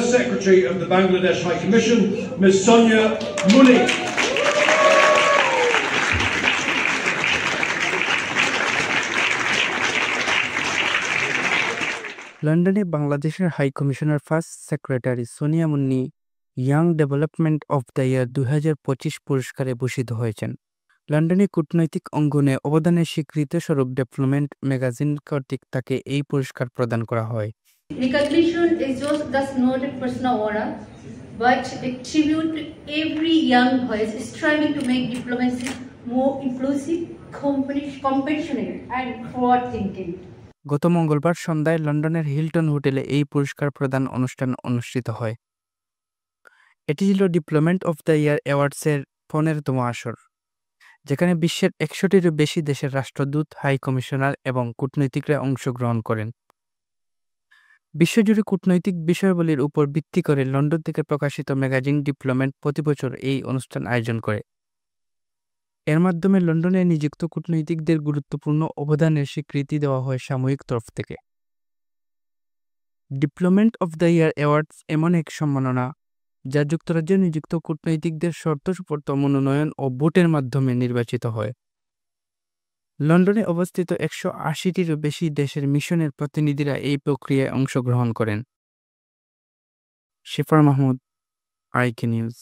Secretary of the Bangladesh High Commission, Ms. Sonia Muni. লন্ডনে বাংলাদেশের high commissioner first secretary Sonia Munni young development of the year 2025 পুরস্কারে ভূষিত হয়েছেন। লন্ডনে কূটনৈতিক অঙ্গনে অবদানের স্বীকৃতিস্বরূপ ডেভেলপমেন্ট ম্যাগাজিন কর্তৃক তাকে এই পুরস্কার প্রদান করা হয়। Recognition is just not a personal honor, but a tribute to every young voice striving to make diplomacy more inclusive, compassionate, and forward-thinking. গত মঙ্গলবার সন্ধ্যায় লন্ডনের হিলটন হোটেলে এই পুরস্কার প্রদান অনুষ্ঠান অনুষ্ঠিত হয়। এটি ছিল ডিপ্লোমেট অফ দ্য ইয়ার অ্যাওয়ার্ডসের 15তম আসর, যেখানে বিশ্বের 100টিরও বেশি দেশের রাষ্ট্রদূত, হাই কমিশনার এবং কূটনীতিকরা অংশগ্রহণ করেন। বিশ্বজুড়ে কূটনৈতিক বিষয়াবলীর উপর ভিত্তি করে লন্ডন থেকে প্রকাশিত ম্যাগাজিন ডিপ্লোমেট প্রতি বছর এই অনুষ্ঠান আয়োজন করে। এর মাধ্যমে লন্ডনে নিযুক্ত কূটনীতিকদের গুরুত্বপূর্ণ অবদানের স্বীকৃতি দেওয়া হয় সাময়িক তরফ থেকে। Diplomat of the year awards এমন এক সম্মাননা যা যুক্তরাজ্যে নিযুক্ত কূটনীতিকদের শর্তসম্পন্ন মনোনয়ন ও ভোটের মাধ্যমে নির্বাচিত হয়। লন্ডনে অবস্থিত 180টিরও বেশি দেশের মিশনের প্রতিনিধিরা এই প্রক্রিয়ায় অংশগ্রহণ করেন। শিফার মাহমুদ, আইকে নিউজ।